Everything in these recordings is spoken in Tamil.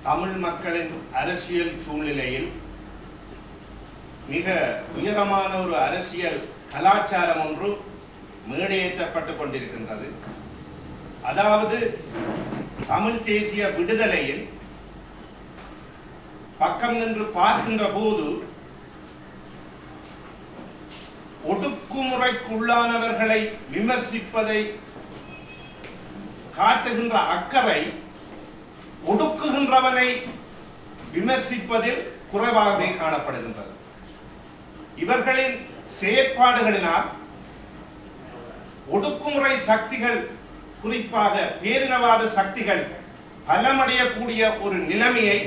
தமிழ் மக்களின் அரசியல் சூழ்நிலையில் மிக உயரமான ஒரு அரசியல் கலாச்சாரம் ஒன்று மேடையேற்றப்பட்டுக் கொண்டிருக்கின்றது. அதாவது தமிழ் தேசிய விடுதலையில் பக்கம் நின்று பார்க்கின்ற போது ஒடுக்குமுறைக்குள்ளானவர்களை விமர்சிப்பதை காட்டுகின்ற அக்கறை ஒடுக்குகின்றவனை விமர்சிப்பதில் குறைவாகவே காணப்படுகின்றது. இவர்களின் செயற்பாடுகளினால் ஒடுக்குமுறை சக்திகள், குறிப்பாக பேரினவாத சக்திகள் பலமடையக்கூடிய ஒரு நிலைமையை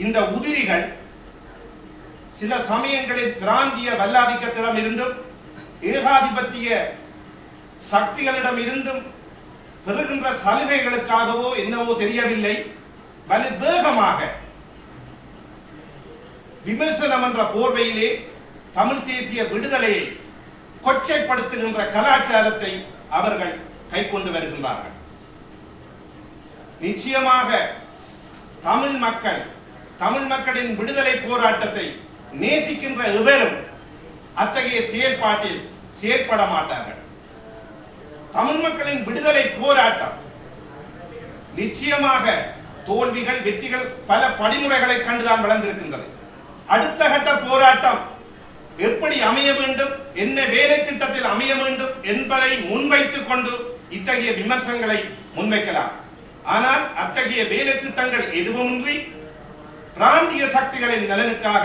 இந்த உதிரிகள் சில சமயங்களில் பிராந்திய வல்லாதிக்கத்திடம் இருந்தும் ஏகாதிபத்திய சக்திகளிடம் இருந்தும் பெறுகின்ற சலுகைகளுக்காகவோ என்னவோ தெரியவில்லை, வலு வேகமாக விமர்சனம் என்ற போர்வையிலே தமிழ் தேசிய விடுதலையை கொச்சைப்படுத்துகின்ற கலாச்சாரத்தை அவர்கள் கைக்கொண்டு வருகின்றார்கள். நிச்சயமாக தமிழ் மக்களின் விடுதலை போராட்டத்தை நேசிக்கின்ற எவரும் அத்தகைய செயற்பாட்டில் செயற்பட மாட்டார்கள். தமிழ் மக்களின் விடுதலை போராட்டம் நிச்சயமாக தோல்விகள் வெற்றிகள் பல படிமுறைகளை கண்டுதான் வளர்ந்திருக்கின்றது. அடுத்த கட்ட போராட்டம் எப்படி அமைய வேண்டும், என்ன வேலை திட்டத்தில் அமைய வேண்டும் என்பதை முன்வைத்துக் கொண்டு இத்தகைய விமர்சனங்களை முன்வைக்கலாம். ஆனால் அத்தகைய வேலை திட்டங்கள் எதுவுமின்றி பிராந்திய சக்திகளின் நலனுக்காக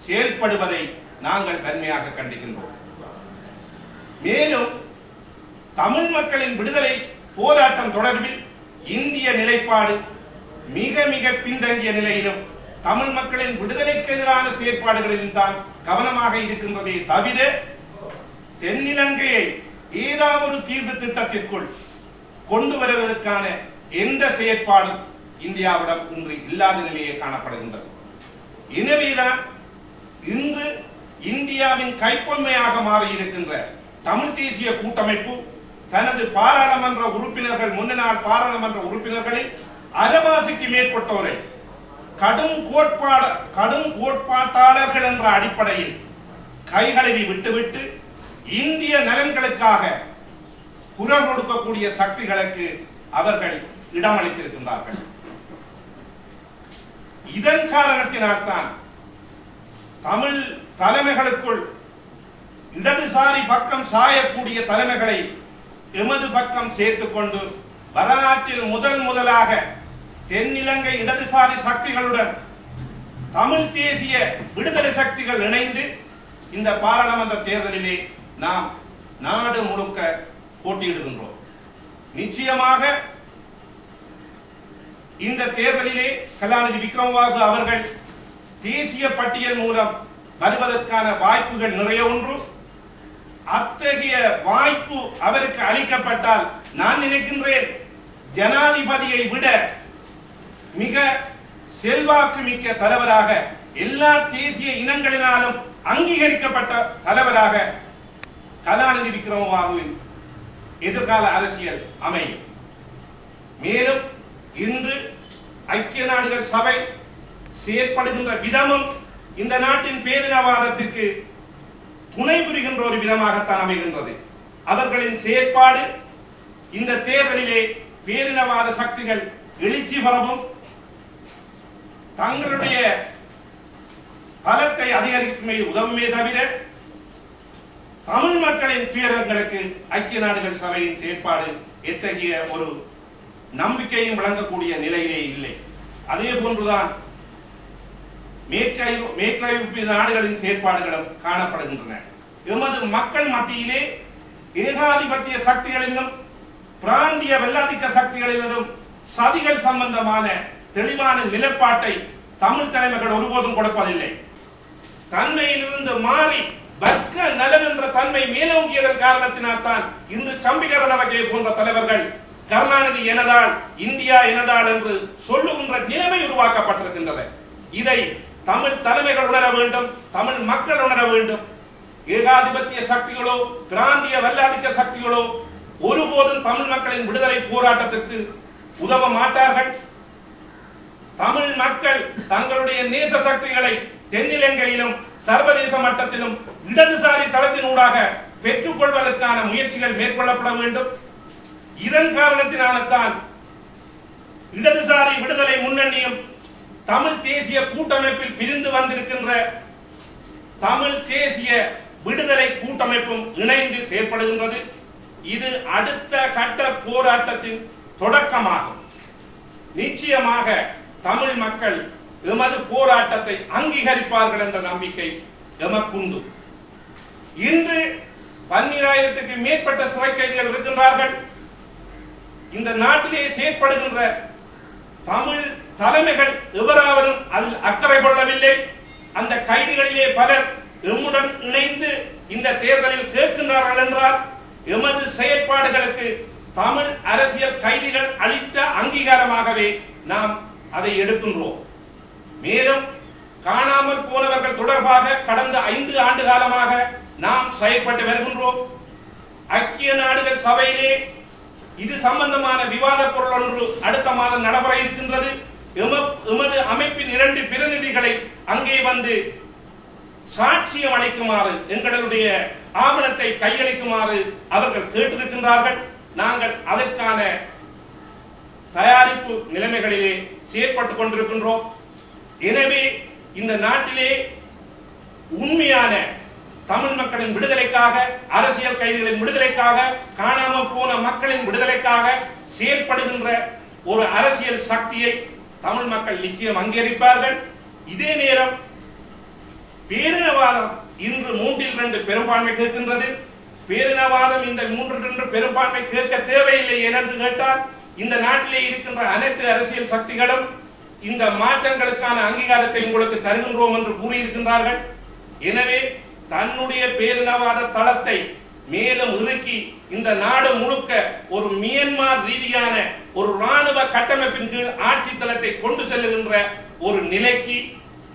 செயல்படுவதை நாங்கள் வன்மையாக கண்டிக்கின்றோம். மேலும் தமிழ் மக்களின் விடுதலை போராட்டம் தொடர்பில் இந்திய நிலைப்பாடு மிக மிக பின்தங்கிய நிலையிலும் தமிழ் மக்களின் விடுதலைக்கு எதிரான செயற்பாடுகளில் தான் கவனமாக இருக்கின்றதே தவிர தென்னிலங்கையை ஏதாவது தீர்வு திட்டத்திற்குள் கொண்டு வருவதற்கான எந்த செயற்பாடும் இந்தியாவிடம் இன்று இல்லாத நிலையே காணப்படுகின்றது. எனவேதான் இன்று இந்தியாவின் கைப்பொம்மையாக மாறியிருக்கின்ற தமிழ் தேசிய கூட்டமைப்பு தனது பாராளுமன்ற உறுப்பினர்கள், முன்னாள் பாராளுமன்ற உறுப்பினர்களில் அரைவாசிக்கு மேற்பட்டோரை கடும் கோட்பாட்டாளர்கள் என்ற அடிப்படையில் கைகழுவி விட்டுவிட்டு இந்திய நலன்களுக்காக குரல் கொடுக்கக்கூடிய சக்திகளுக்கு அவர்கள் இடமளித்திருக்கின்றார்கள். இதன் காரணத்தினால்தான் தமிழ் தலைமைகளுக்குள் இடதுசாரி பக்கம் சாயக்கூடிய தலைமைகளை எமது பக்கம் சேர்த்துக் கொண்டு வரலாற்றில் முதலாக தென்னிலங்கை இடதுசாரி சக்திகளுடன் தமிழ் தேசிய விடுதலை சக்திகள் இணைந்து இந்த பாராளுமன்ற தேர்தலிலே நாம் நாடு முழுக்க போட்டியிடுகின்றோம். நிச்சயமாக இந்த தேர்தலிலே கலாநிதி விக்ரமவாகு அவர்கள் தேசிய பட்டியல் மூலம் வருவதற்கான வாய்ப்புகள் நிறைய ஒன்று. அத்தகைய வாய்ப்பு அவருக்கு அளிக்கப்பட்டால் நான் நினைக்கின்றேன் ஜனாதிபதியை விட மிக செல்வாக்கு மிக்க தலைவராக, எல்லா தேசிய இனங்களினாலும் அங்கீகரிக்கப்பட்ட தலைவராக கலாநிதி விக்ரமவாகுவின் எதிர்கால அரசியல் அமையும். மேலும் இன்று ஐக்கிய நாடுகள் சபை செயற்படுகின்ற விதமும் இந்த நாட்டின் பேரினவாதத்திற்கு துணை புரிகின்ற ஒரு விதமாகத்தான் அமைகின்றது. அவர்களின் செயற்பாடு இந்த தேர்தலிலே பேரினவாத சக்திகள் எழுச்சி பெறவும் தங்களுடைய பலத்தை அதிகரிக்குமே உதவுமே தவிர தமிழ் மக்களின் துயரங்களுக்கு ஐக்கிய நாடுகள் சபையின் செயற்பாடு எத்தகைய ஒரு நம்பிக்கையும் வழங்கக்கூடிய நிலையிலே இல்லை. அதே போன்றுதான் மேற்கைரோப்பிய நாடுகளின் செயற்பாடுகளும் காணப்படுகின்றன. எமது மக்கள் மத்தியிலே ஏகாதிபத்திய சக்திகளிலும் பிராந்திய வெள்ளாதிக்க சக்திகளிலும் சதிகள் சம்பந்தமான தெளிவான நிலைப்பாட்டை தமிழ் தலைமைகள் ஒருபோதும் கொடுப்பதில்லை. தன்மையிலிருந்து மாறி வர்க்க நலன் என்ற தன்மை மேலோங்கியதன் காரணத்தினால் தான் இன்று சம்பிகரணவகை போன்ற தலைவர்கள் கருணாநிதி எனதால் இந்தியா எனதால் என்று சொல்லுகின்ற நிலைமை உருவாக்கப்பட்டிருக்கின்றது. இதை தமிழ் தலைமைகள் உணர வேண்டும், தமிழ் மக்கள் உணர வேண்டும். ஏகாதிபத்திய சக்திகளோ பிராந்திய வல்லாதிக்க சக்திகளோ ஒருபோதும் தமிழ் மக்களின் விடுதலை போராட்டத்திற்கு உதவ மாட்டார்கள். தமிழ் மக்கள் தங்களுடைய நேச சக்திகளை தென்னிலங்கையிலும் சர்வதேச மட்டத்திலும் இடதுசாரி தளத்தினூடாக பெற்றுக் கொள்வதற்கான முயற்சிகள் மேற்கொள்ளப்பட வேண்டும். இதன் காரணத்தினால்தான் இடதுசாரி விடுதலை முன்னணியும் தமிழ் தேசிய கூட்டமைப்பில் பிரிந்து வந்திருக்கின்ற தமிழ் தேசிய விடுதலை கூட்டமைப்பும் இணைந்து செயல்படுகின்றது. இது அடுத்த கட்ட போராட்டத்தின் தொடக்கமாகும். நிச்சயமாக தமிழ் மக்கள் எமது போராட்டத்தை அங்கீகரிப்பார்கள் என்ற நம்பிக்கை எமக்குண்டு. இன்று 12,000க்கு மேற்பட்ட சிறை கைதிகள் இருக்கின்றார்கள். இந்த நாட்டிலே செயற்படுகின்ற தமிழ் தலைமைகள் எவராவதும் அதில் அக்கறை கொள்ளவில்லை. அந்த கைதிகளிலே பலர் எம்முடன் இணைந்து இந்த தேர்தலில் கேட்கின்றார்கள் என்றால் எமது செயற்பாடுகளுக்கு தமிழ் அரசியல் கைதிகள் அளித்த அங்கீகாரமாகவே நாம் அதை எடுக்கின்றோம். மேலும் காணாமல் போனவர்கள் தொடர்பாக கடந்த 5 ஆண்டு காலமாக நாம் செயல்பட்டு வருகின்றோம். ஐக்கிய நாடுகள் சபையிலே இது சம்பந்தமான விவாத பொருள் ஒன்று அடுத்த மாதம் நடைபெற இருக்கின்றது. எமது அமைப்பின் 2 பிரதிநிதிகளை அங்கே வந்து சாட்சியம் அளிக்குமாறு எங்களுடைய ஆவணத்தை கையளிக்குமாறு அவர்கள் கேட்டிருக்கின்றார்கள். நாங்கள் அதற்கான தயாரிப்பு நிலைமைகளிலே செயற்பட்டுக் கொண்டிருக்கின்றோம். எனவே இந்த நாட்டிலே உண்மையான தமிழ் மக்களின் விடுதலைக்காக, அரசியல் கைதிகளின் விடுதலைக்காக, காணாமல் போன மக்களின் விடுதலைக்காக செயல்படுகின்ற ஒரு அரசியல் சக்தியை தமிழ் மக்கள் நிச்சயம் அங்கீகரிப்பார்கள். இதே நேரம் பேரினவாதம் இன்று 3/2 பெரும்பான்மை கேட்கின்றது. பேரினவாதம் இந்த 3/2 பெரும்பான்மை கேட்க தேவையில்லை என்று கேட்டால் இந்த நாட்டிலே இருக்கின்ற அனைத்து அரசியல் சக்திகளும் இந்த மாற்றங்களுக்கான அங்கீகாரத்தை உங்களுக்கு தருகின்றோம் என்று கூறியிருக்கின்றார்கள். எனவே தன்னுடைய பேரினவாத தளத்தை மேலும் இறுக்கி இந்த நாடு முழுக்க ஒரு மியான்மர் ரீதியான ஒரு ராணுவ கட்டமைப்பின் கீழ் ஆட்சி தளத்தை கொண்டு செல்லுகின்ற ஒரு நிலைக்கு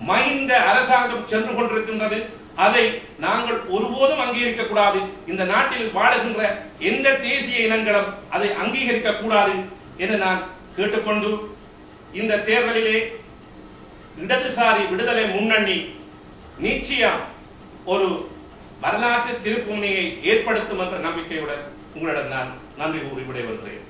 மஹிந்த அரசாங்கம் சென்று கொண்டிருக்கின்றது. அதை நாங்கள் ஒருபோதும் அங்கீகரிக்க கூடாது. இந்த நாட்டில் வாழுகின்ற எந்த தேசிய இனங்களும் அதை அங்கீகரிக்க கூடாது என நான் கேட்டுக்கொண்டு இந்த தேர்தலிலே இடதுசாரி விடுதலை முன்னணி நிச்சயம் ஒரு வரலாற்று திருப்புமுனையை ஏற்படுத்தும் என்ற நம்பிக்கையுடன் உங்களிடம் நான் நன்றி கூறி விடைபெறுகிறேன்.